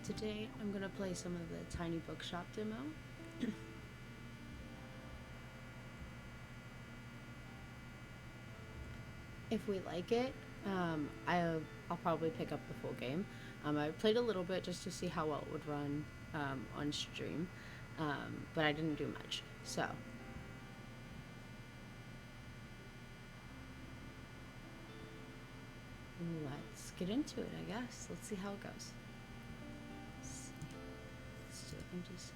Today I'm going to play some of the Tiny Bookshop demo. If we like it, I'll probably pick up the full game. I played a little bit just to see how well it would run on stream, but I didn't do much. So let's get into it, I guess. Let's see how it goes. Let's do MGC.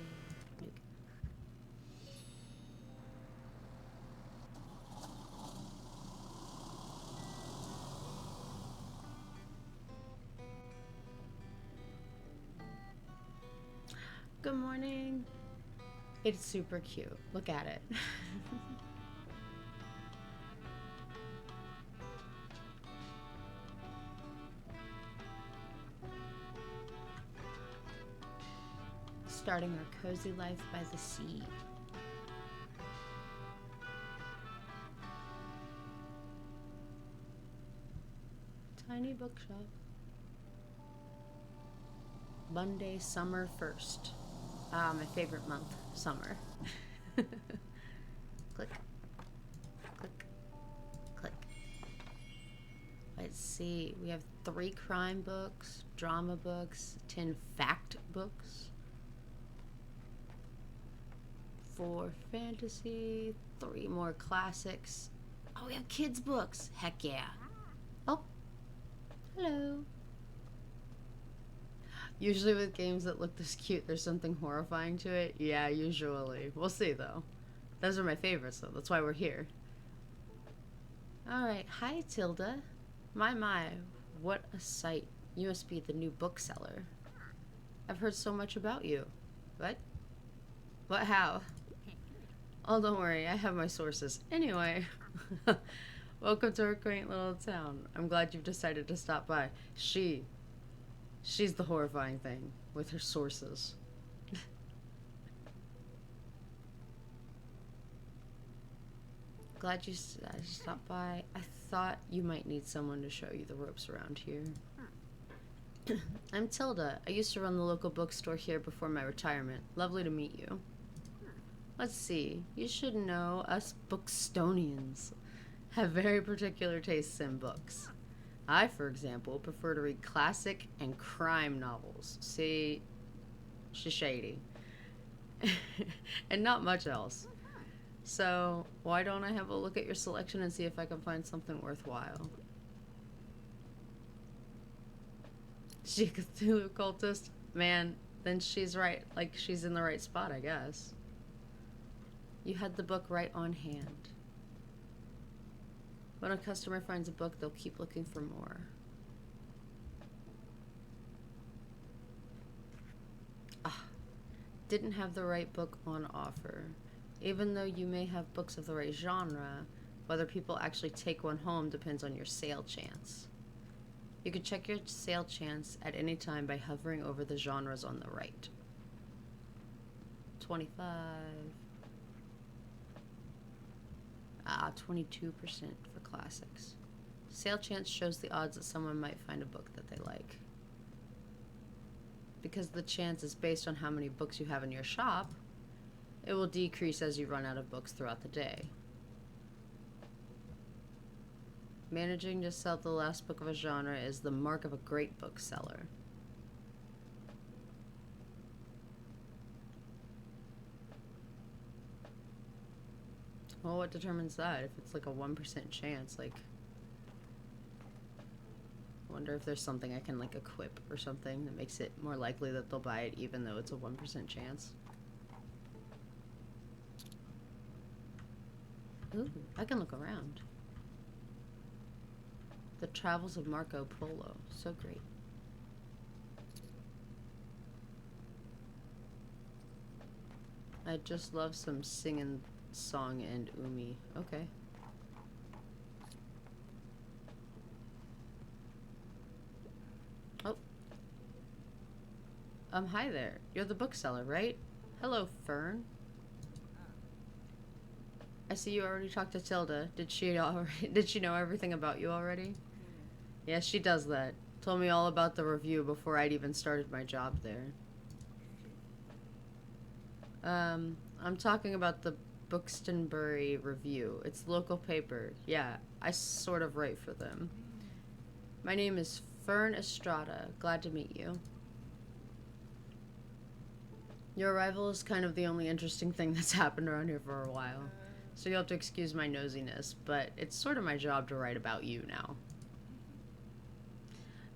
Good morning. It's super cute. Look at it. Starting our cozy life by the sea. Tiny bookshop. Monday, summer 1st. My favorite month, summer. Click. Click. Click. Let's see. We have 3 crime books, drama books, 10 fact books, 4 fantasy, 3 more classics. Oh, we have kids' books. Heck yeah. Oh, hello. Usually with games that look this cute, there's something horrifying to it. Yeah, usually. We'll see, though. Those are my favorites, though. That's why we're here. Alright. Hi, Tilda. My. What a sight. You must be the new bookseller. I've heard so much about you. What? What, how? Oh, don't worry. I have my sources. Anyway. Welcome to our quaint little town. I'm glad you've decided to stop by. She's the horrifying thing with her sources. Glad you stopped by. I thought you might need someone to show you the ropes around here. I'm Tilda. I used to run the local bookstore here before my retirement. Lovely to meet you. Let's see. You should know us Bookstonians have very particular tastes in books. I, for example, prefer to read classic and crime novels. See, she's shady. And not much else. So, why don't I have a look at your selection and see if I can find something worthwhile? She a Cthulhu cultist? Man, then she's right. Like, she's in the right spot, I guess. You had the book right on hand. When a customer finds a book, they'll keep looking for more. Didn't have the right book on offer. Even though you may have books of the right genre, whether people actually take one home depends on your sale chance. You can check your sale chance at any time by hovering over the genres on the right. 25. 22% for classics. Sale chance shows the odds that someone might find a book that they like. Because the chance is based on how many books you have in your shop, it will decrease as you run out of books throughout the day. Managing to sell the last book of a genre is the mark of a great bookseller. Well, what determines that? If it's like a 1% chance, like... I wonder if there's something I can, like, equip or something that makes it more likely that they'll buy it even though it's a 1% chance. Ooh, I can look around. The Travels of Marco Polo. So great. I just love some singing song and Umi. Okay. Oh. Hi there. You're the bookseller, right? Hello, Fern. I see you already talked to Tilda. Did she know everything about you already? Yeah, she does that. Told me all about the review before I'd even started my job there. I'm talking about the Bookstonbury review. It's the local paper. Yeah, I sort of write for them. My name is Fern Estrada. Glad to meet you. Your arrival is kind of the only interesting thing that's happened around here for a while. So you'll have to excuse my nosiness, but it's sort of my job to write about you now.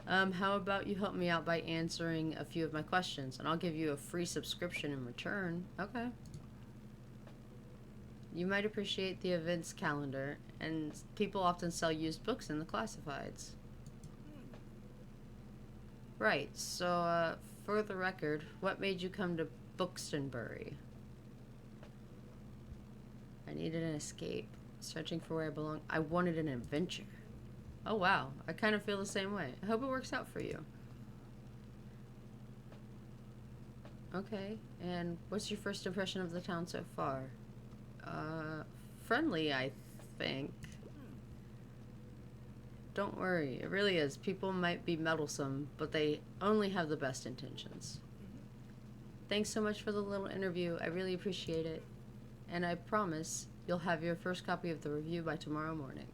How about you help me out by answering a few of my questions, and I'll give you a free subscription in return. Okay. You might appreciate the events calendar, and people often sell used books in the classifieds. Right, so, for the record, what made you come to Bookstonbury? I needed an escape, searching for where I belong. I wanted an adventure. Oh wow, I kind of feel the same way. I hope it works out for you. Okay, and what's your first impression of the town so far? Friendly, I think. Don't worry, it really is. People might be meddlesome, but they only have the best intentions. Thanks so much for the little interview. I really appreciate it. And I promise you'll have your first copy of the review by tomorrow morning.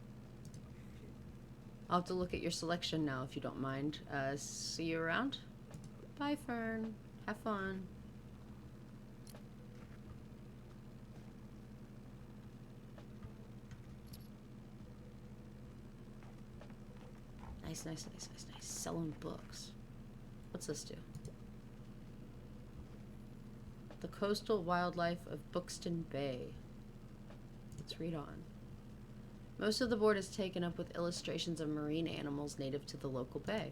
I'll have to look at your selection now if you don't mind. See you around? Bye, Fern. Have fun. Nice, nice, nice, nice, nice. Selling books. What's this do? The coastal wildlife of Bookston Bay. Let's read on. Most of the board is taken up with illustrations of marine animals native to the local bay.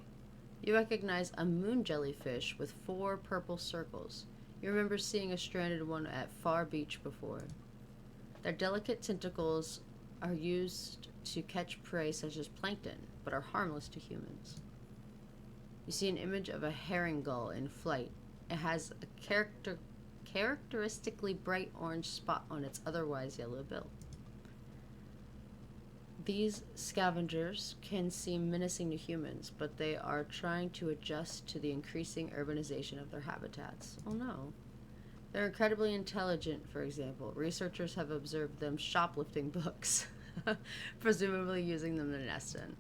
You recognize a moon jellyfish with 4 purple circles. You remember seeing a stranded one at Far Beach before. Their delicate tentacles are used to catch prey such as plankton, but are harmless to humans. You see an image of a herring gull in flight. It has a characteristically bright orange spot on its otherwise yellow bill. These scavengers can seem menacing to humans, but they are trying to adjust to the increasing urbanization of their habitats. Oh no. They're incredibly intelligent, for example. Researchers have observed them shoplifting books, presumably using them to nest in.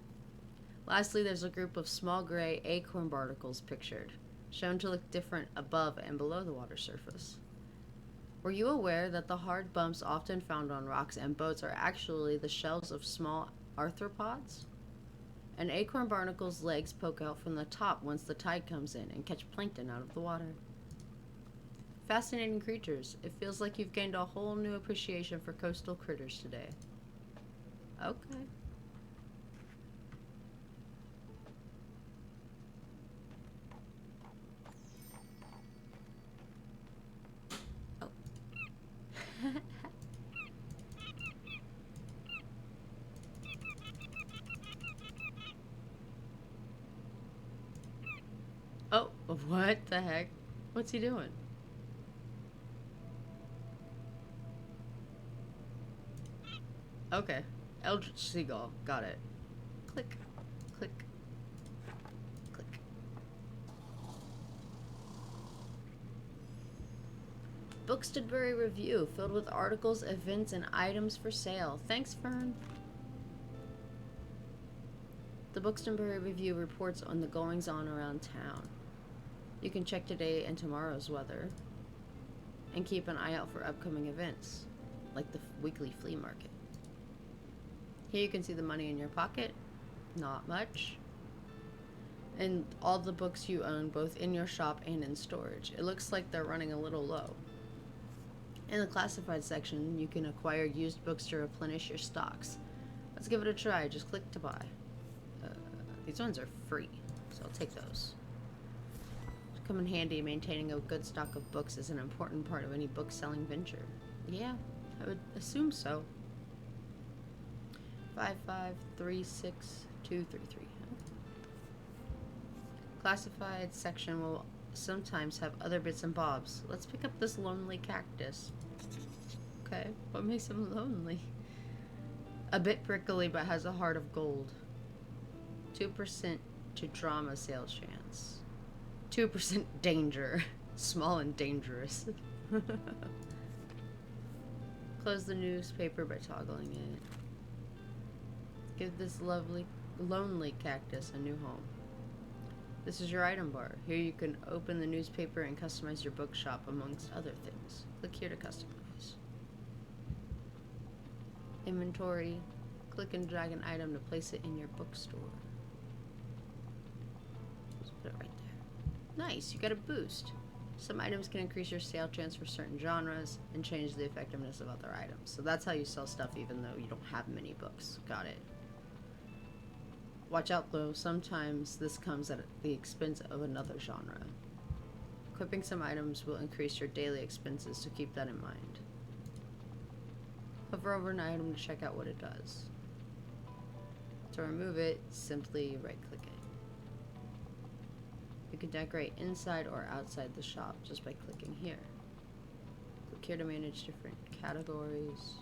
Lastly, there's a group of small gray acorn barnacles pictured, shown to look different above and below the water surface. Were you aware that the hard bumps often found on rocks and boats are actually the shells of small arthropods? An acorn barnacle's legs poke out from the top once the tide comes in and catch plankton out of the water. Fascinating creatures. It feels like you've gained a whole new appreciation for coastal critters today. Okay. Oh, what the heck? What's he doing? Okay. Eldritch Seagull. Got it. Click. Click. Click. Bookstonbury Review, filled with articles, events, and items for sale. Thanks, Fern. The Bookstonbury Review reports on the goings-on around town. You can check today and tomorrow's weather, and keep an eye out for upcoming events, like the weekly flea market. Here you can see the money in your pocket. Not much. And all the books you own, both in your shop and in storage. It looks like they're running a little low. In the classified section, you can acquire used books to replenish your stocks. Let's give it a try. Just click to buy. These ones are free, so I'll take those. Come in handy. Maintaining a good stock of books is an important part of any book selling venture. Yeah, I would assume so. 5536233. Classified section will sometimes have other bits and bobs. Let's pick up this lonely cactus. Okay, what makes him lonely? A bit prickly, but has a heart of gold. 2% to drama sales chance. 2% danger. Small and dangerous. Close the newspaper by toggling it. Give this lonely cactus a new home. This is your item bar. Here you can open the newspaper and customize your bookshop amongst other things. Click here to customize. Inventory. Click and drag an item to place it in your bookstore. Just put it right there. Nice, you got a boost. Some items can increase your sale chance for certain genres and change the effectiveness of other items. So that's how you sell stuff even though you don't have many books. Got it. Watch out though, sometimes this comes at the expense of another genre. Equipping some items will increase your daily expenses, so keep that in mind. Hover over an item to check out what it does. To remove it, simply right-click it. You can decorate inside or outside the shop just by clicking here. Click here to manage different categories.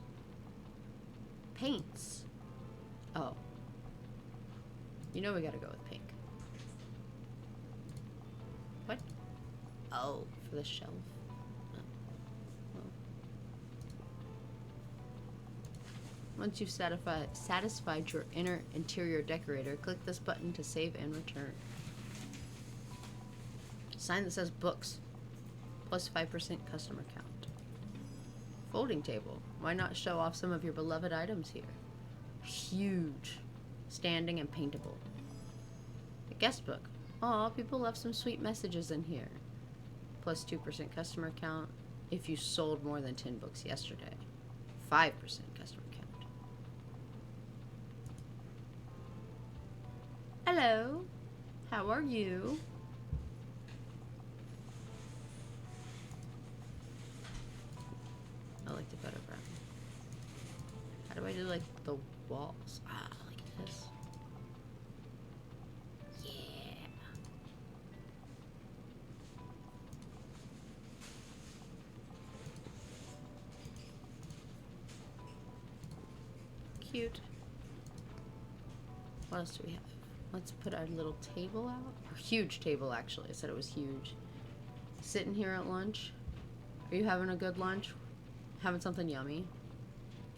Paints. Oh. You know we gotta go with pink. What? Oh, for the shelf. Oh. Well. Once you've satisfied your interior decorator, click this button to save and return. Sign that says books, plus 5% customer count. Folding table. Why not show off some of your beloved items here? Huge. Standing and paintable. A guest book. Aw, people left some sweet messages in here. Plus 2% customer count if you sold more than 10 books yesterday. 5% customer count. Hello. How are you? I like the better brown. How do I do like the walls? Ah, like this. Yeah. Cute. What else do we have? Let's put our little table out. Our huge table, actually. I said it was huge. Sitting here at lunch. Are you having a good lunch? Having something yummy?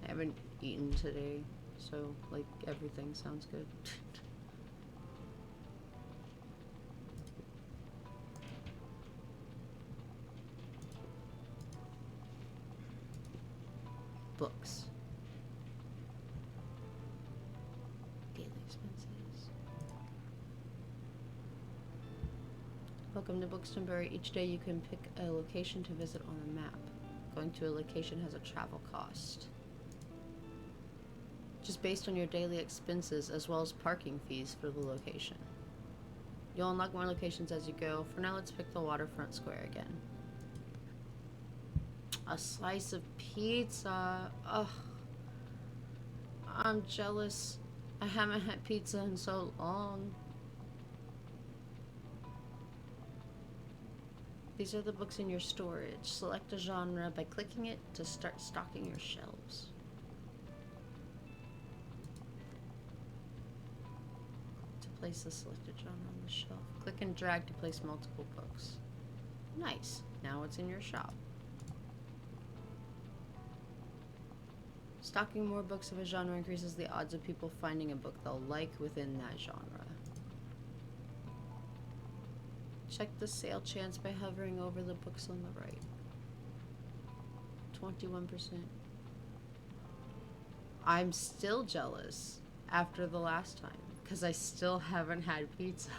I haven't eaten today, so like everything sounds good. Books. Daily expenses. Welcome to Bookstonbury. Each day you can pick a location to visit on the map. Going to a location has a travel cost. Just based on your daily expenses as well as parking fees for the location. You'll unlock more locations as you go. For now, let's pick the waterfront square again. A slice of pizza. Ugh. I'm jealous. I haven't had pizza in so long. These are the books in your storage. Select a genre by clicking it to start stocking your shelves. To place the selected genre on the shelf. Click and drag to place multiple books. Nice. Now it's in your shop. Stocking more books of a genre increases the odds of people finding a book they'll like within that genre. Check the sale chance by hovering over the books on the right. 21%. I'm still jealous after the last time because I still haven't had pizza.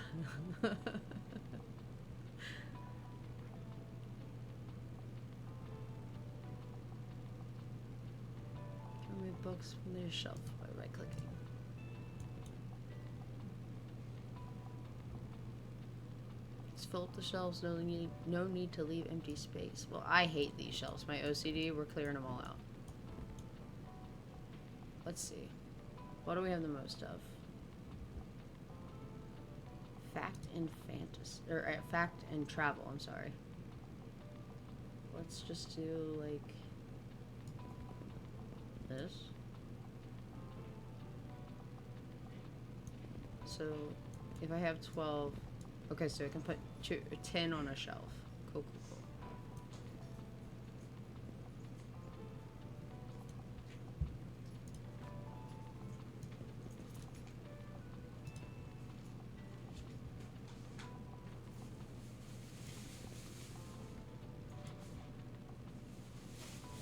Remove books from their shelf by right-clicking. Fill up the shelves, no need to leave empty space. Well, I hate these shelves. My OCD, we're clearing them all out. Let's see. What do we have the most of? Fact and fantasy. Or fact and travel, I'm sorry. Let's just do, like, this. So, If I have 12... Okay, so I can put 10 on a shelf. Cool, cool, cool.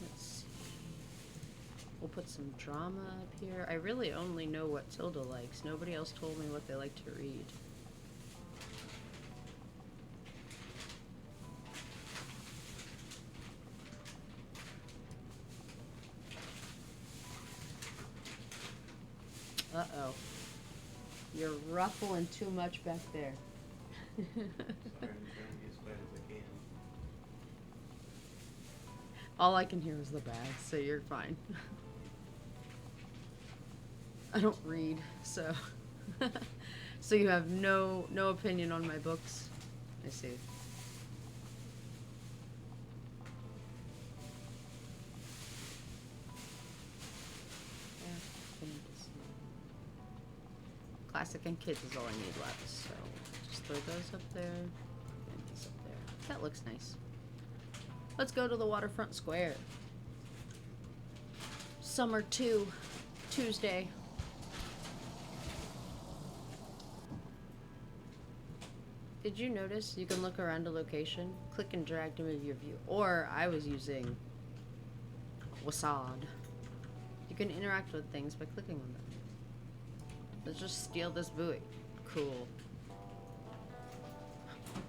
Let's see. We'll put some drama up here. I really only know what Tilda likes. Nobody else told me what they like to read. Uh-oh. You're ruffling too much back there. Sorry, I'm trying to be as quiet as I can. All I can hear is the bag, so you're fine. I don't read, so... So you have no opinion on my books? I see. Classic and kids is all I need left, so just throw those up there and these up there. That looks nice. Let's go to the waterfront square. Summer 2, Tuesday. Did you notice you can look around a location, click and drag to move your view? Or I was using Wasad. You can interact with things by clicking on them. Let's just steal this buoy. Cool.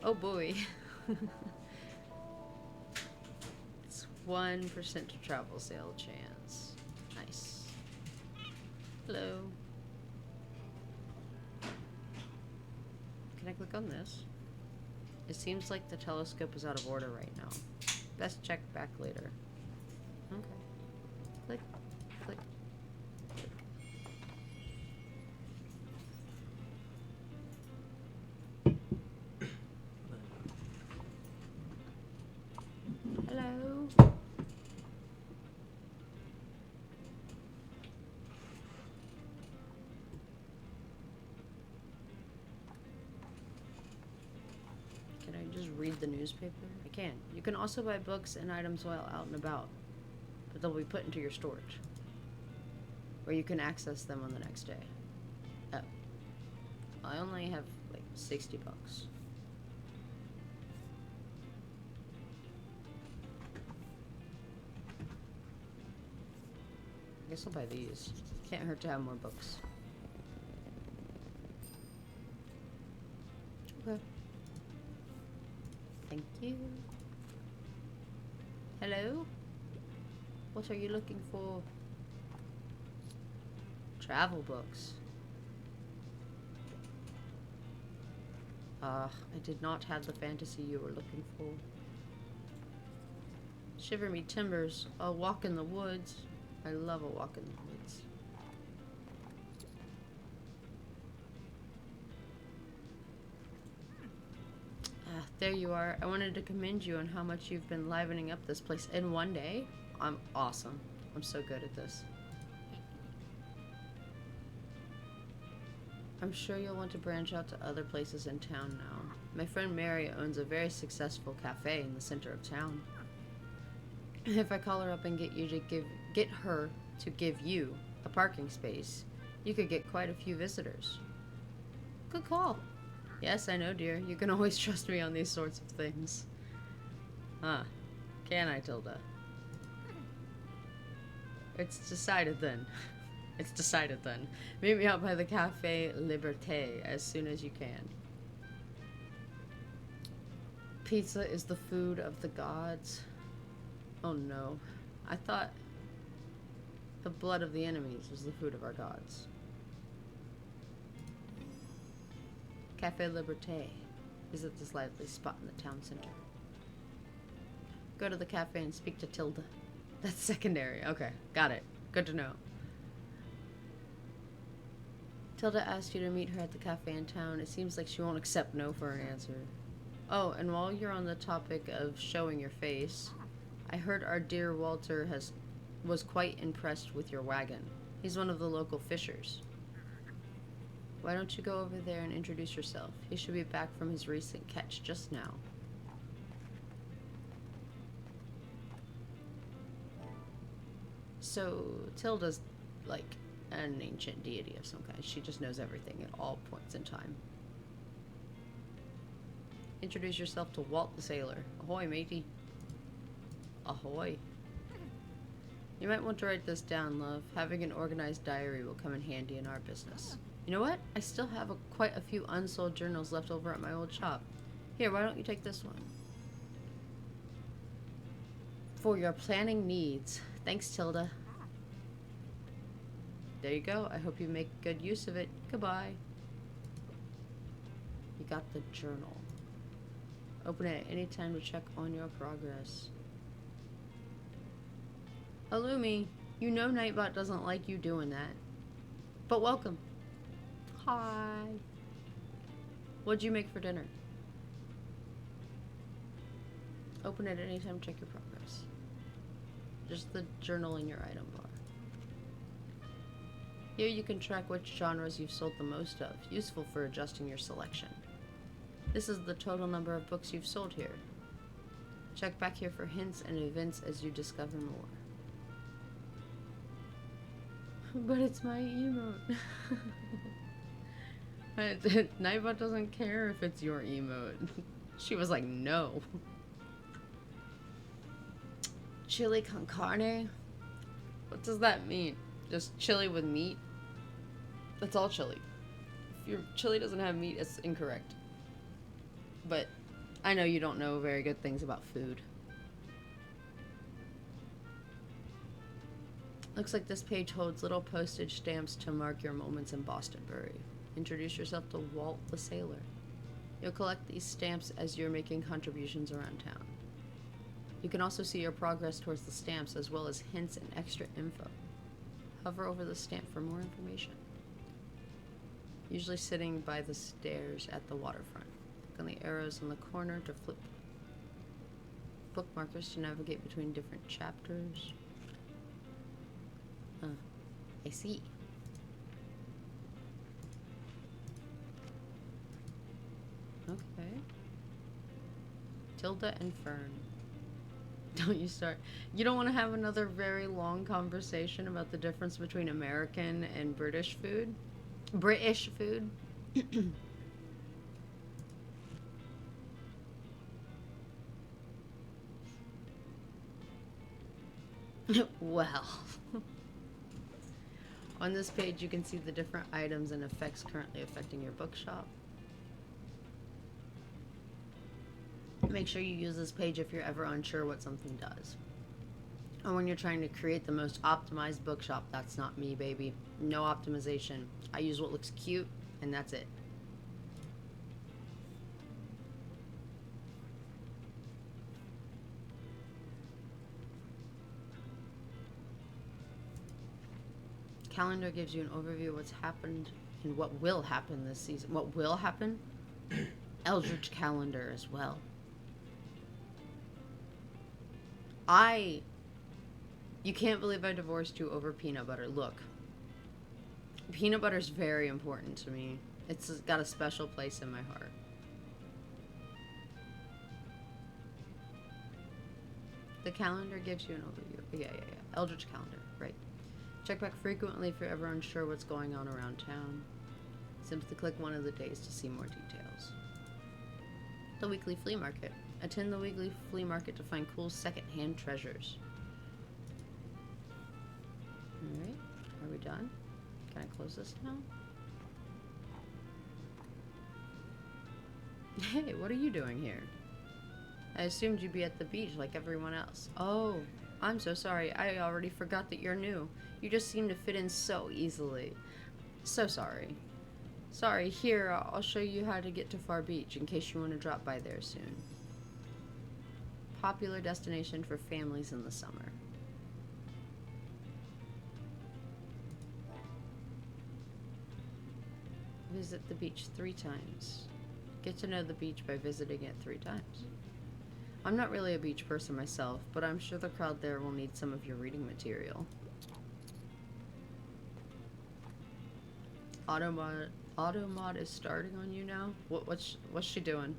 Oh, buoy. It's 1% to travel sale chance. Nice. Hello. Can I click on this? It seems like the telescope is out of order right now. Best check back later. Okay. Click. Click. Hello. Can I just read the newspaper? I can. You can also buy books and items while out and about, but they'll be put into your storage, where you can access them on the next day. Oh. I only have like 60 bucks. I guess I'll buy these. Can't hurt to have more books. Okay. Thank you. Hello? What are you looking for? Travel books. I did not have the fantasy you were looking for. Shiver me timbers. A walk in the woods. I love a walk in the woods. Ah, there you are. I wanted to commend you on how much you've been livening up this place in one day. I'm awesome. I'm so good at this. I'm sure you'll want to branch out to other places in town now. My friend Mary owns a very successful cafe in the center of town. If I call her up and get her to give you a parking space, you could get quite a few visitors. Good call. Yes, I know, dear. You can always trust me on these sorts of things. Huh. Can I, Tilda? It's decided then. It's decided then. Meet me out by the Café Liberté as soon as you can. Pizza is the food of the gods. Oh no. I thought the blood of the enemies was the food of our gods. Café Liberté is at this lively spot in the town center. Go to the cafe and speak to Tilda. That's secondary. Okay, got it. Good to know. Tilda asked you to meet her at the cafe in town. It seems like she won't accept no for an answer. Oh, and while you're on the topic of showing your face, I heard our dear Walter was quite impressed with your wagon. He's one of the local fishers. Why don't you go over there and introduce yourself? He should be back from his recent catch just now. So, Tilda's like an ancient deity of some kind. She just knows everything at all points in time. Introduce yourself to Walt the Sailor. Ahoy, matey. Ahoy. You might want to write this down, love. Having an organized diary will come in handy in our business. You know what? I still have quite a few unsold journals left over at my old shop. Here, why don't you take this one? For your planning needs. Thanks, Tilda. There you go. I hope you make good use of it. Goodbye. You got the journal. Open it at any time to check on your progress. Illumi, you know Nightbot doesn't like you doing that. But welcome. Hi. What'd you make for dinner? Open it at any time to check your progress. Just the journal in your item bar. Here you can track which genres you've sold the most of, useful for adjusting your selection. This is the total number of books you've sold here. Check back here for hints and events as you discover more. But it's my emote. Nightbot doesn't care if it's your emote. She was like, no. Chili con carne? What does that mean? Just chili with meat? That's all chili. If your chili doesn't have meat, it's incorrect. But I know you don't know very good things about food. Looks like this page holds little postage stamps to mark your moments in Bostonbury. Introduce yourself to Walt the Sailor. You'll collect these stamps as you're making contributions around town. You can also see your progress towards the stamps as well as hints and extra info. Hover over the stamp for more information. Usually sitting by the stairs at the waterfront. Click on the arrows in the corner to flip bookmarkers to navigate between different chapters. I see. Okay. Tilda and Fern. Don't you start. You don't want to have another very long conversation about the difference between American and British food? British food? Well. On this page, you can see the different items and effects currently affecting your bookshop. Make sure you use this page if you're ever unsure what something does. Or when you're trying to create the most optimized bookshop. That's not me, baby. No optimization. I use what looks cute, and that's it. Calendar gives you an overview of what's happened and what will happen this season. What will happen? Eldritch calendar as well. You can't believe I divorced you over peanut butter. Look, peanut butter's very important to me. It's got a special place in my heart. The calendar gives you an overview. Yeah. Eldritch calendar, right. Check back frequently if you're ever unsure what's going on around town. Simply click one of the days to see more details. The weekly flea market. Attend the weekly flea market to find cool second-hand treasures. Alright, are we done? Can I close this now? Hey, what are you doing here? I assumed you'd be at the beach like everyone else. Oh, I'm so sorry. I already forgot that you're new. You just seem to fit in so easily. So sorry. Sorry, here, I'll show you how to get to Far Beach in case you want to drop by there soon. Popular destination for families in the summer. Visit the beach 3 times. Get to know the beach by visiting it 3 times. I'm not really a beach person myself, but I'm sure the crowd there will need some of your reading material. Automod is starting on you now? What's she doing?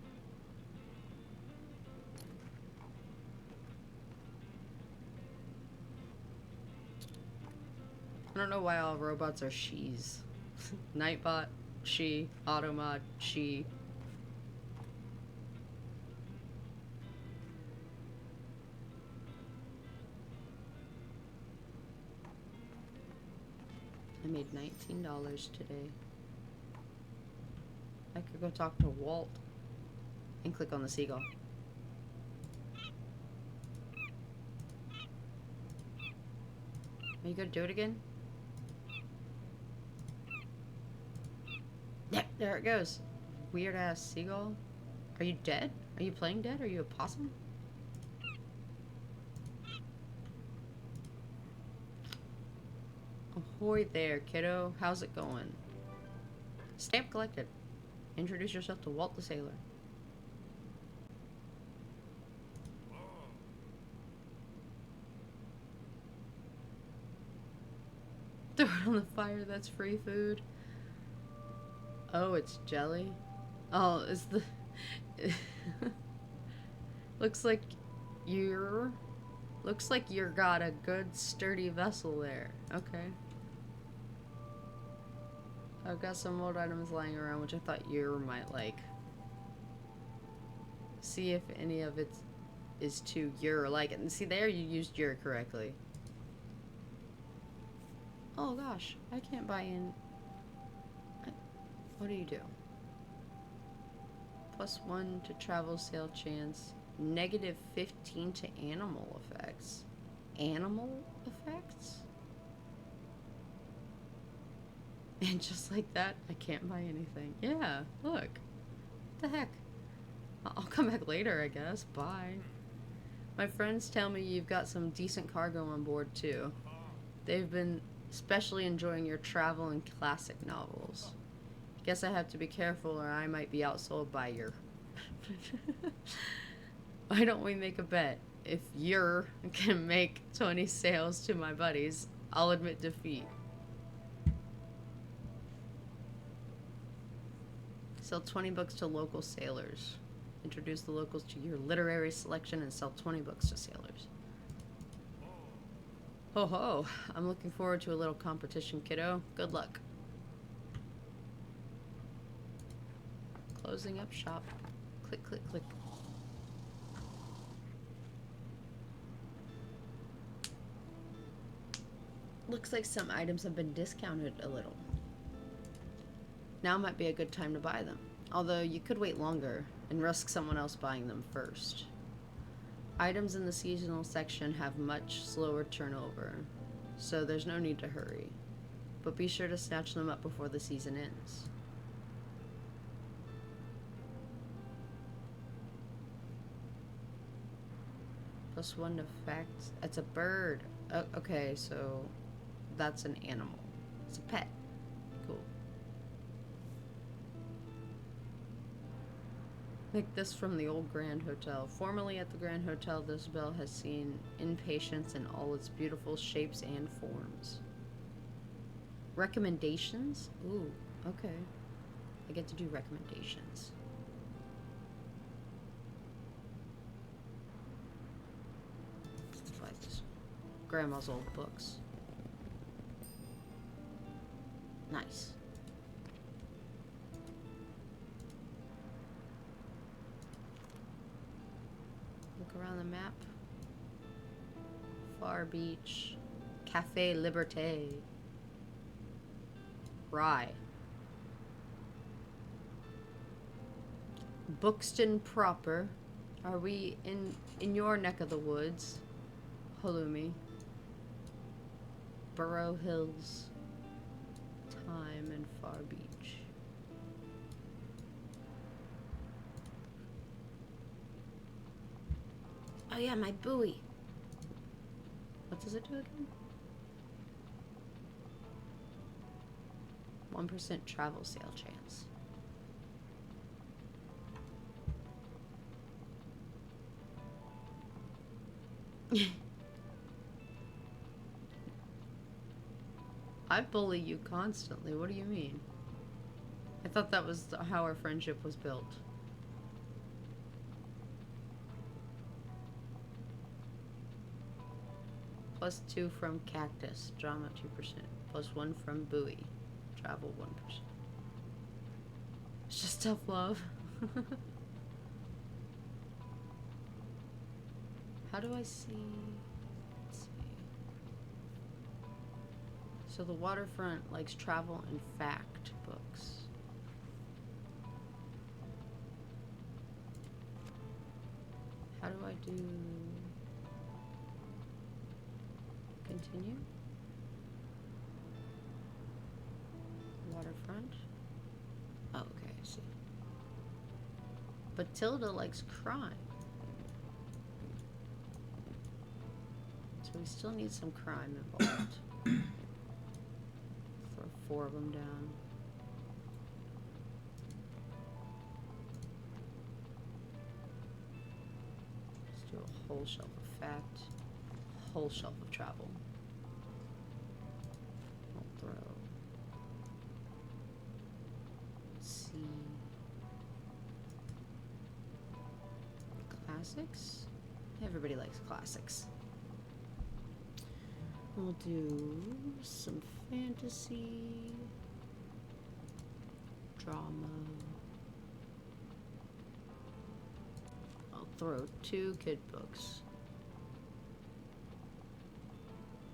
I don't know why all robots are she's. Nightbot, she. Automod, she. I made $19 today. I could go talk to Walt and click on the seagull. Are you gonna do it again? Yeah, there it goes. Weird ass seagull. Are you dead? Are you playing dead? Are you a possum? Ahoy there, kiddo. How's it going? Stamp collected. Introduce yourself to Walt the Sailor. Throw it on the fire, that's free food. Oh, it's jelly? Oh, it's the... Looks like you're got a good sturdy vessel there. Okay. I've got some old items lying around which I thought you might like. See if any of it is to your like. And see there, you used your correctly. Oh gosh, I can't buy in. What do you do? +1 to travel sail chance. -15 to animal effects. Animal effects? And just like that, I can't buy anything. Yeah, look. What the heck? I'll come back later, I guess. Bye. My friends tell me you've got some decent cargo on board, too. They've been especially enjoying your travel and classic novels. Guess I have to be careful or I might be outsold by your... Why don't we make a bet? If you can make 20 sales to my buddies, I'll admit defeat. Sell 20 books to local sailors. Introduce the locals to your literary selection and sell 20 books to sailors. Ho ho, I'm looking forward to a little competition, kiddo. Good luck. Closing up shop. Click, click, click. Looks like some items have been discounted a little. Now might be a good time to buy them. Although you could wait longer and risk someone else buying them first. Items in the seasonal section have much slower turnover, so there's no need to hurry. But be sure to snatch them up before the season ends. +1 to facts. It's a bird. Oh, okay, so that's an animal. It's a pet. Cool. Like this from the old Grand Hotel. Formerly at the Grand Hotel, this bell has seen impatience in all its beautiful shapes and forms. Recommendations? Ooh, okay. I get to do recommendations. Let's buy this. Grandma's old books. Nice. Look around the map. Far Beach. Cafe Liberté. Rye. Bookston proper. Are we in your neck of the woods? Halloumi. Burrow Hills. Time and Far Beach. Oh yeah, my buoy. What does it do again? 1% travel sale chance. I bully you constantly. What do you mean? I thought that was how our friendship was built. +2 from Cactus, drama 2%. +1 from Buoy, travel 1%. It's just tough love. How do I see? Let's see. So the waterfront likes travel and fact books. How do I do? Continue. Waterfront. Oh, okay, I see. But Tilda likes crime. So we still need some crime involved. Throw 4 of them down. Let's do a whole shelf of fact. Whole shelf of travel. I'll throw C. Classics? Everybody likes classics. We'll do some fantasy, drama. I'll throw 2 kid books.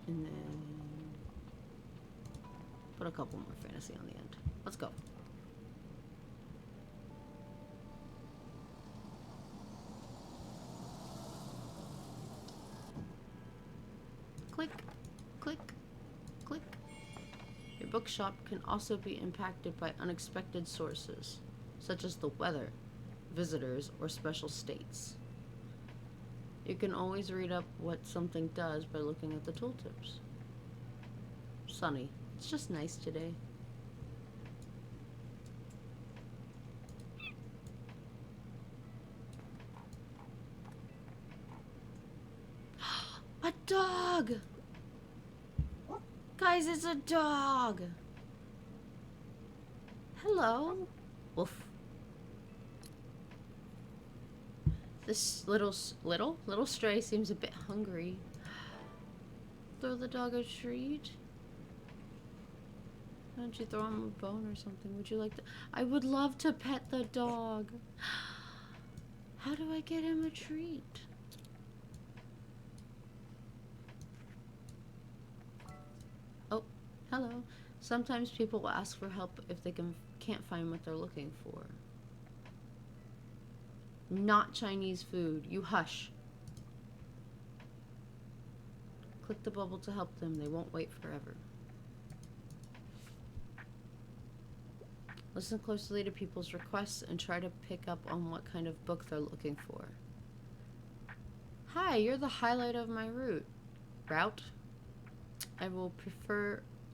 And then put a couple more fantasy on the end. Let's go. Click, click, click. Your bookshop can also be impacted by unexpected sources, such as the weather, visitors, or special states. You can always read up what something does by looking at the tooltips. Sunny. It's just nice today. A dog! Guys, it's a dog! Hello? Woof. This little stray seems a bit hungry. Throw the dog a treat? Why don't you throw him a bone or something? Would you like to? I would love to pet the dog. How do I get him a treat? Oh, hello. Sometimes people will ask for help if they can't find what they're looking for. Not Chinese food. You hush. Click the bubble to help them. They won't wait forever. Listen closely to people's requests and try to pick up on what kind of book they're looking for. Hi, you're the highlight of my route.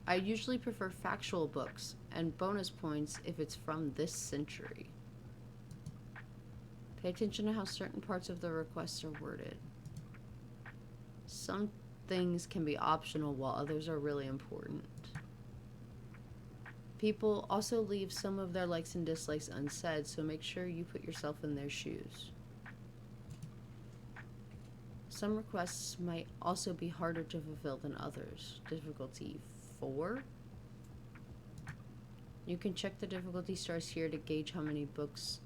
I usually prefer factual books and bonus points if it's from this century. Pay attention to how certain parts of the requests are worded. Some things can be optional while others are really important. People also leave some of their likes and dislikes unsaid, so make sure you put yourself in their shoes. Some requests might also be harder to fulfill than others. Difficulty 4. You can check the difficulty stars here to gauge how many books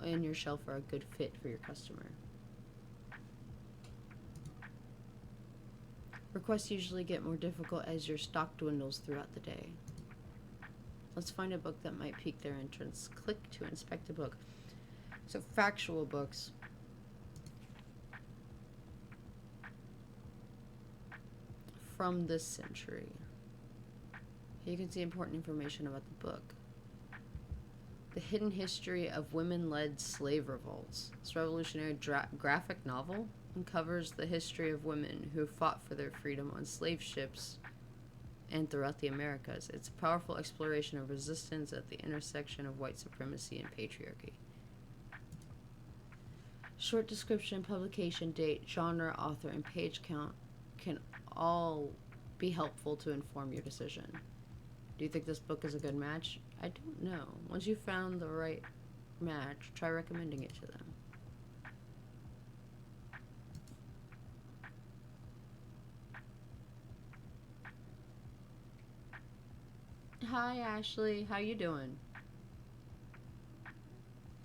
in your shelf are a good fit for your customer. Requests usually get more difficult as your stock dwindles throughout the day. Let's find a book that might pique their interest. Click to inspect a book. So factual books. From this century. Here you can see important information about the book. The Hidden History of Women-Led Slave Revolts. This revolutionary graphic novel uncovers the history of women who fought for their freedom on slave ships and throughout the Americas. It's a powerful exploration of resistance at the intersection of white supremacy and patriarchy. Short description, publication date, genre, author, and page count can all be helpful to inform your decision. Do you think this book is a good match? I don't know. Once you've found the right match, try recommending it to them. Hi, Ashley. How you doing?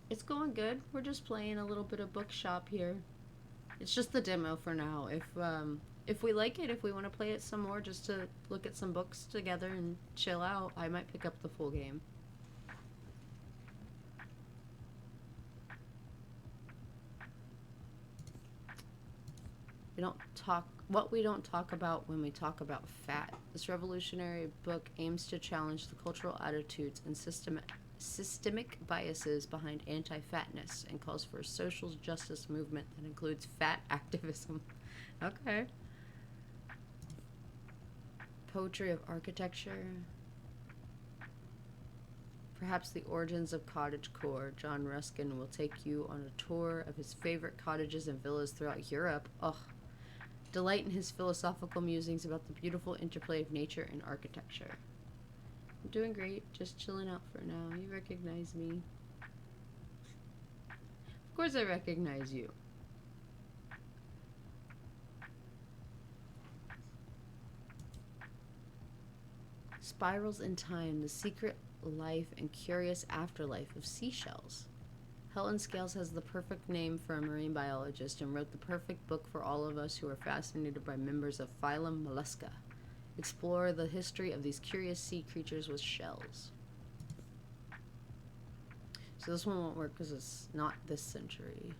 It's going good. We're just playing a little bit of Bookshop here. It's just the demo for now. If we like it, if we want to play it some more just to look at some books together and chill out, I might pick up the full game. We don't talk about when we talk about fat. This revolutionary book aims to challenge the cultural attitudes and systemic biases behind anti-fatness and calls for a social justice movement that includes fat activism. Okay. Poetry of architecture. Perhaps the origins of cottagecore. John Ruskin will take you on a tour of his favorite cottages and villas throughout Europe. Ugh. Delight in his philosophical musings about the beautiful interplay of nature and architecture. I'm doing great, just chilling out for now. You recognize me. Of course I recognize you. Spirals in Time, the secret life and curious afterlife of seashells. Helen Scales has the perfect name for a marine biologist and wrote the perfect book for all of us who are fascinated by members of phylum Mollusca. Explore the history of these curious sea creatures with shells. So this one won't work because it's not this century.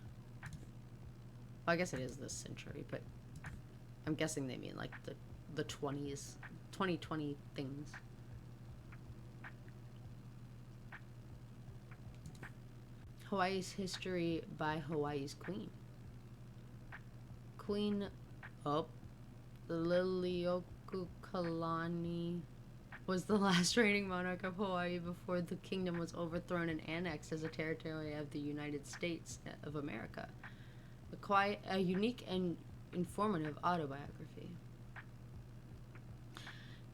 Well, I guess it is this century, but I'm guessing they mean like the 20s, 2020 things. Hawaii's history by Hawaii's queen. Queen Liliuokalani was the last reigning monarch of Hawaii before the kingdom was overthrown and annexed as a territory of the United States of America. A unique and informative autobiography.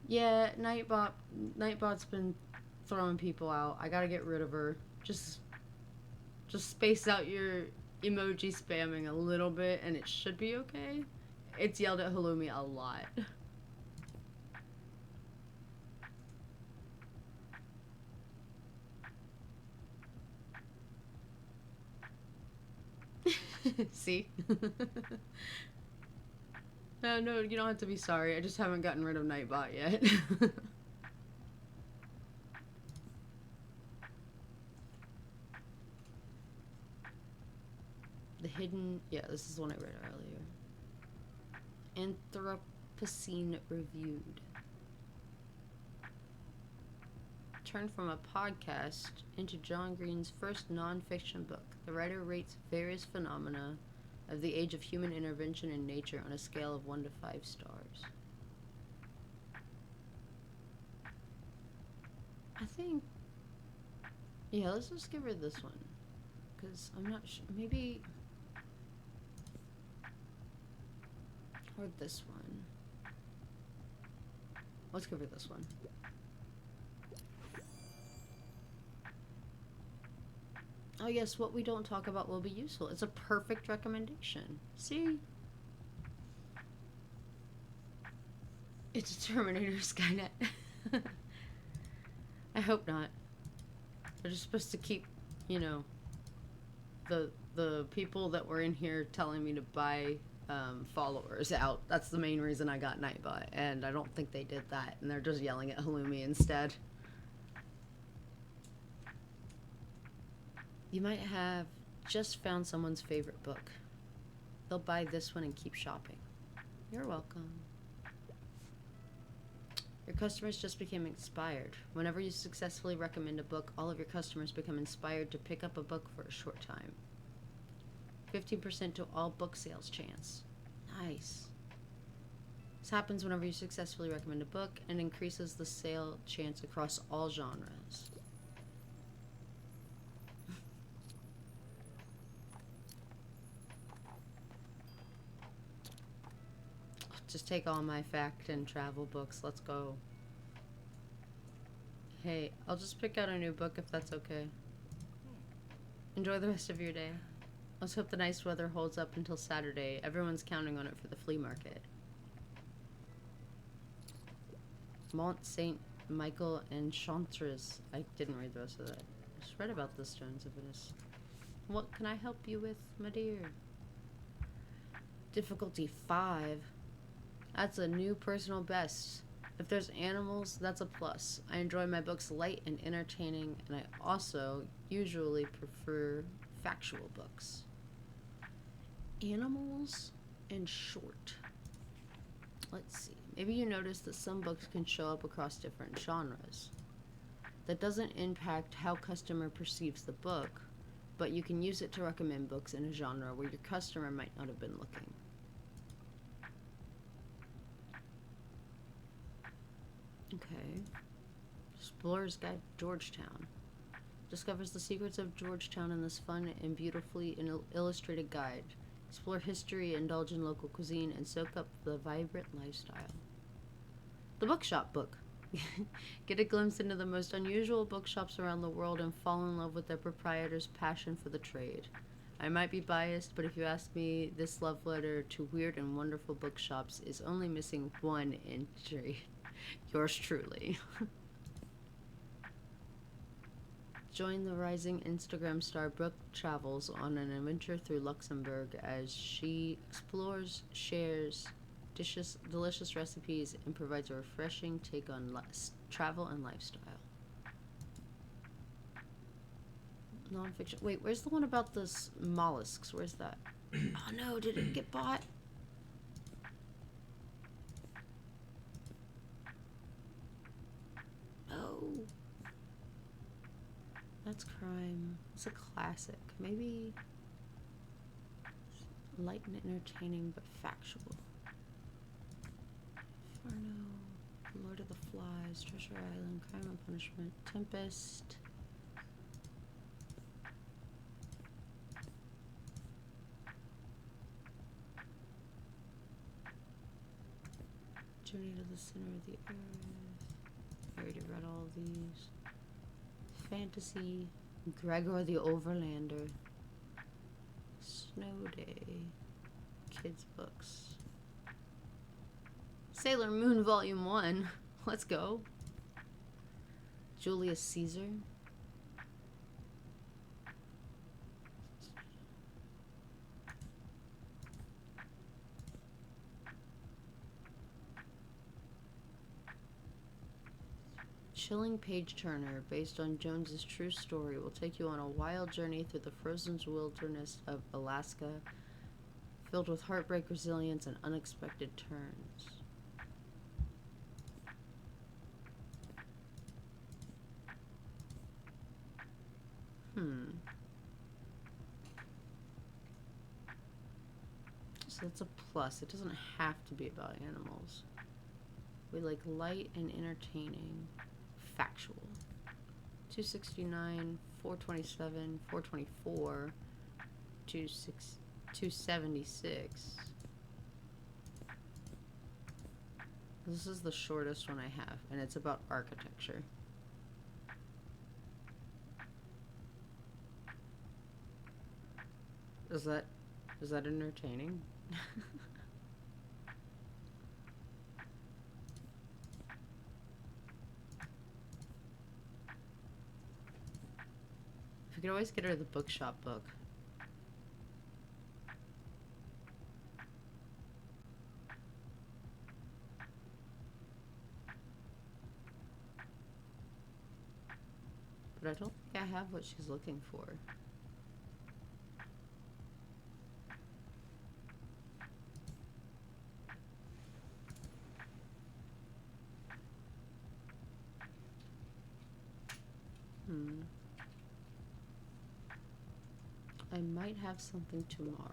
Yeah, Nightbot's been throwing people out. I gotta get rid of her. Just space out your emoji spamming a little bit and it should be okay. It's yelled at Halloumi a lot. See? No, you don't have to be sorry. I just haven't gotten rid of Nightbot yet. The Hidden... Yeah, this is the one I read earlier. Anthropocene Reviewed. Turn from a podcast into John Green's first non-fiction book. The writer rates various phenomena of the age of human intervention in nature on a scale of 1 to 5 stars. I think... Yeah, let's just give her this one. Because I'm not sure... Maybe... Or this one. Let's give her this one. Oh yes, what we don't talk about will be useful. It's a perfect recommendation. See? It's a Terminator Skynet. I hope not. They're just supposed to keep, you know, the people that were in here telling me to buy followers out. That's the main reason I got Nightbot, and I don't think they did that, and they're just yelling at Halloumi instead. You might have just found someone's favorite book. They'll buy this one and keep shopping. You're welcome. Your customers just became inspired. Whenever you successfully recommend a book, all of your customers become inspired to pick up a book for a short time. 15% to all book sales chance. Nice. This happens whenever you successfully recommend a book and increases the sale chance across all genres. Just take all my fact and travel books. Let's go. Hey, I'll just pick out a new book if that's okay. Enjoy the rest of your day. Let's hope the nice weather holds up until Saturday. Everyone's counting on it for the flea market. Mont Saint Michael and Chantres. I didn't read the rest of that. I just read about the stones of Venice. What can I help you with, my dear? Difficulty 5. That's a new personal best. If there's animals, that's a plus. I enjoy my books light and entertaining, and I also usually prefer factual books. Animals and short. Let's see. Maybe you noticed that some books can show up across different genres. That doesn't impact how customer perceives the book, but you can use it to recommend books in a genre where your customer might not have been looking. Okay. Explorer's Guide to Georgetown. Discovers the secrets of Georgetown in this fun and beautifully illustrated guide. Explore history, indulge in local cuisine, and soak up the vibrant lifestyle. The Bookshop book. Get a glimpse into the most unusual bookshops around the world and fall in love with their proprietor's passion for the trade. I might be biased, but if you ask me, this love letter to weird and wonderful bookshops is only missing one entry. Yours truly. Join the rising Instagram star Brooke travels on an adventure through Luxembourg as she explores, shares delicious recipes, and provides a refreshing take on travel and lifestyle. Nonfiction. Wait, where's the one about the mollusks? Where's that? Oh no, did it get bought? Oh. That's crime. It's a classic. Maybe light and entertaining, but factual. Inferno, Lord of the Flies, Treasure Island, Crime and Punishment, Tempest. Journey to the Center of the Earth. I already read all of these. Fantasy, Gregor the Overlander, Snow Day, kids books. Sailor Moon Volume 1. Let's go. Julius Caesar. Chilling page-turner based on Jones's true story will take you on a wild journey through the frozen wilderness of Alaska, filled with heartbreak, resilience, and unexpected turns. So that's a plus. It doesn't have to be about animals. We like light and entertaining. Factual. 269, 427, 424, 276. This is the shortest one I have, and it's about architecture. Is that entertaining? We could always get her the Bookshop book. But I don't think I have what she's looking for. I might have something tomorrow.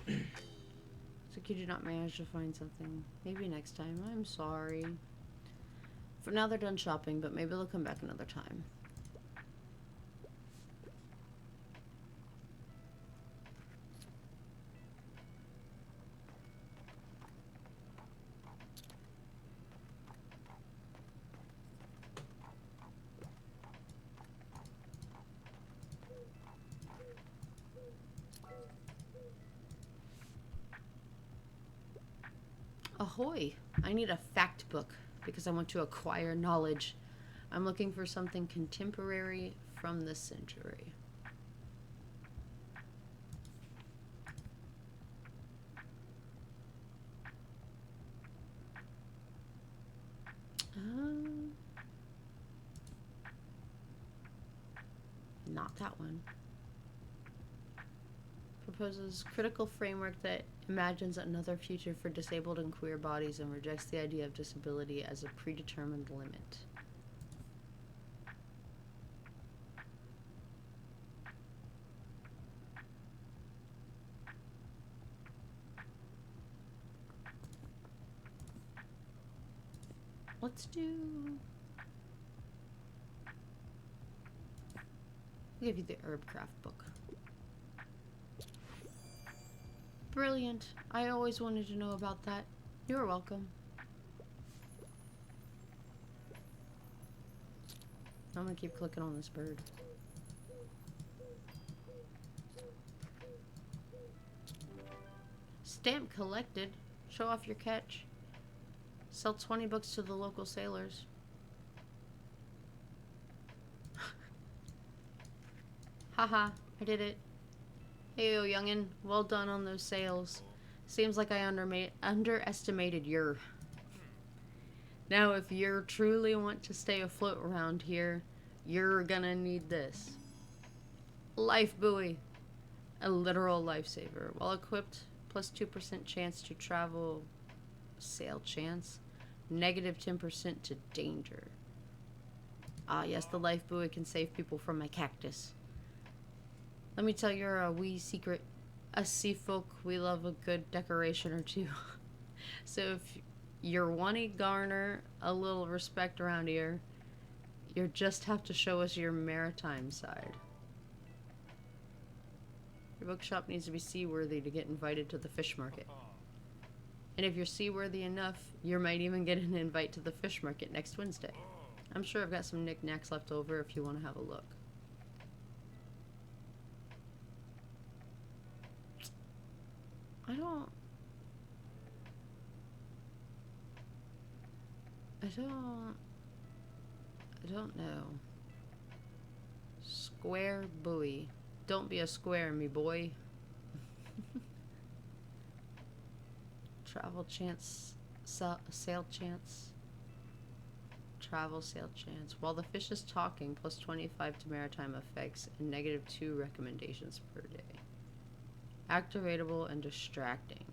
So could you not manage to find something? Maybe next time. I'm sorry. For now they're done shopping, but maybe they'll come back another time. Ahoy! I need a fact book because I want to acquire knowledge. I'm looking for something contemporary from the century. Not that one. Proposes critical framework that imagines another future for disabled and queer bodies and rejects the idea of disability as a predetermined limit. Let's do... I'll give you the herb craft book. Brilliant. I always wanted to know about that. You're welcome. I'm gonna keep clicking on this bird. Stamp collected. Show off your catch. Sell 20 books to the local sailors. Haha, I did it. Heyo, youngin'. Well done on those sales. Seems like I underestimated your... Now, if you truly want to stay afloat around here, you're gonna need this. Life buoy. A literal lifesaver. Well equipped, plus 2% chance to travel. Sail chance. Negative 10% to danger. Ah, yes, the life buoy can save people from my cactus. Let me tell you a wee secret. Us sea folk, we love a good decoration or two. So if you're wanting to garner a little respect around here, you just have to show us your maritime side. Your bookshop needs to be seaworthy to get invited to the fish market. And if you're seaworthy enough, you might even get an invite to the fish market next Wednesday. I'm sure I've got some knickknacks left over if you want to have a look. I don't know. Square buoy. Don't be a square, me boy. Travel chance, sail chance. Travel sail chance. While the fish is talking, plus 25 to maritime effects and negative 2 recommendations per day. Activatable and distracting.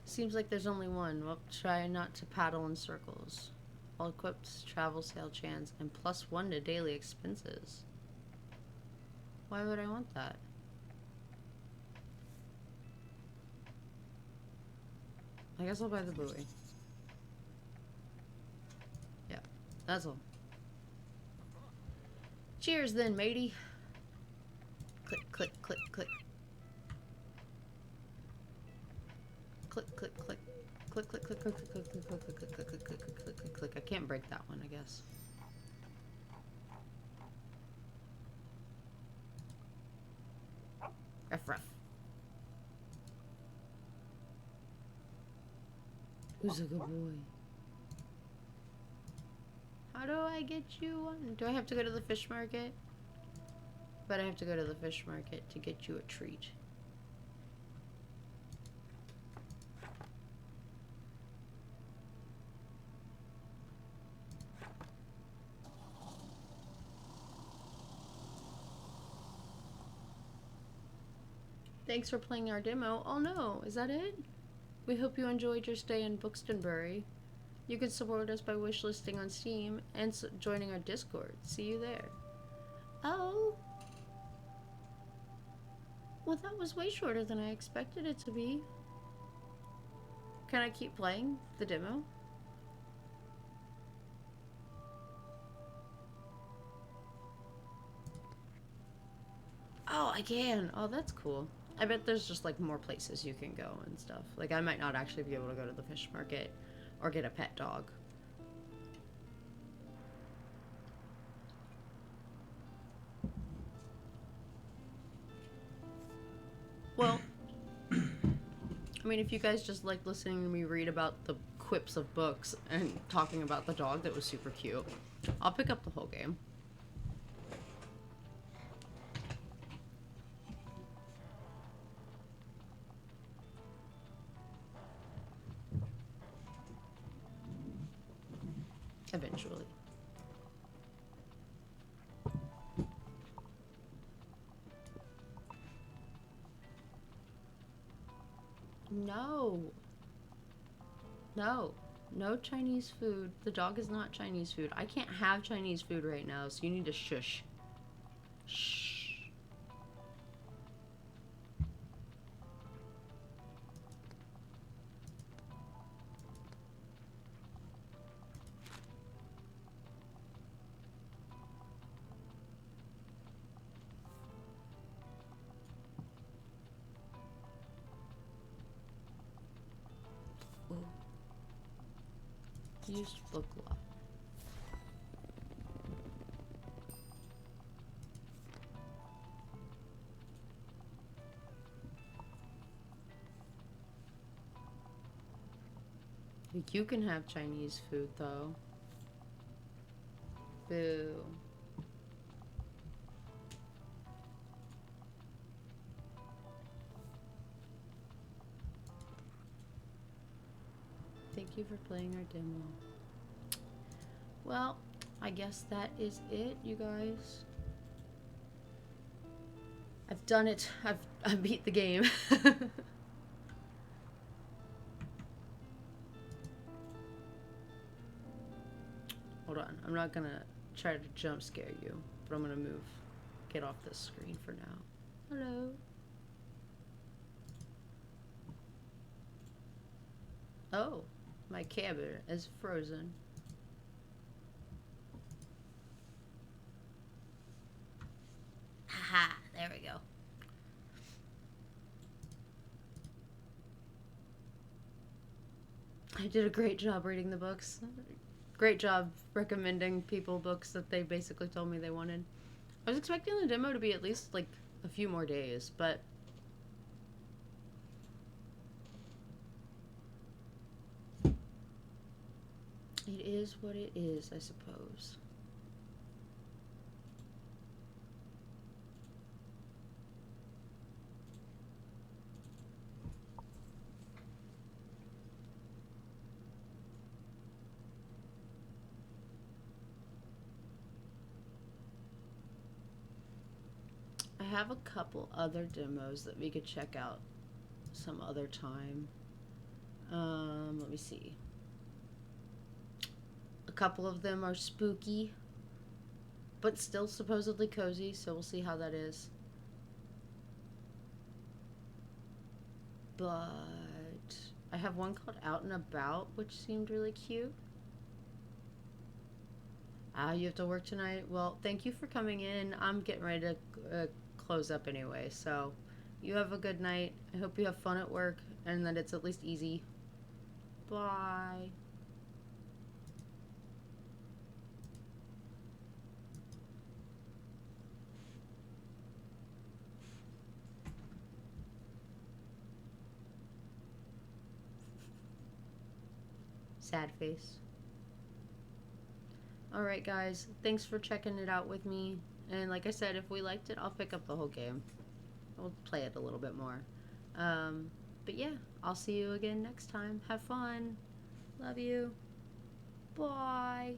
Seems like there's only one. Well, try not to paddle in circles. All equipped, travel sail chance, and plus 1 to daily expenses. Why would I want that? I guess I'll buy the buoy. Yeah, that's all. Cheers then, matey. Click, click, click, click. Click, click, click. Click, click, click, click, click, click, click, click, click, click, click, click, click, click, click, click. I can't break that one, I guess. Ruff, ruff. Who's a good boy? How do I get you one? Do I have to go to the fish market? But I have to go to the fish market to get you a treat. Thanks for playing our demo. Oh no, is that it? We hope you enjoyed your stay in Bookstonbury. You can support us by wishlisting on Steam and joining our Discord. See you there. Oh. Well, that was way shorter than I expected it to be. Can I keep playing the demo? Oh, I can. Oh, that's cool. I bet there's just like more places you can go and stuff. Like I might not actually be able to go to the fish market or get a pet dog. Well, mean, if you guys just like listening to me read about the quips of books and talking about the dog that was super cute, I'll pick up the whole game. Eventually. No. No. No Chinese food. The dog is not Chinese food. I can't have Chinese food right now, so you need to shush. Shh. Used book law. You can have Chinese food though. Boo. Thank you for playing our demo. Well, I guess that is it, you guys. I've done it. I beat the game. Hold on. I'm not gonna try to jump scare you, but I'm gonna get off this screen for now. Hello. Oh, my cabinet is frozen. Haha, there we go. I did a great job reading the books. Great job recommending people books that they basically told me they wanted. I was expecting the demo to be at least like a few more days, but it is what it is, I suppose. I have a couple other demos that we could check out some other time. Let me see. A couple of them are spooky, but still supposedly cozy, so we'll see how that is. But I have one called Out and About, which seemed really cute. You have to work tonight? Well, thank you for coming in. I'm getting ready to close up anyway, so you have a good night. I hope you have fun at work and that it's at least easy. Bye. Sad face. Alright guys, thanks for checking it out with me. And like I said, if we liked it, I'll pick up the whole game. We'll play it a little bit more. But yeah, I'll see you again next time. Have fun. Love you. Bye.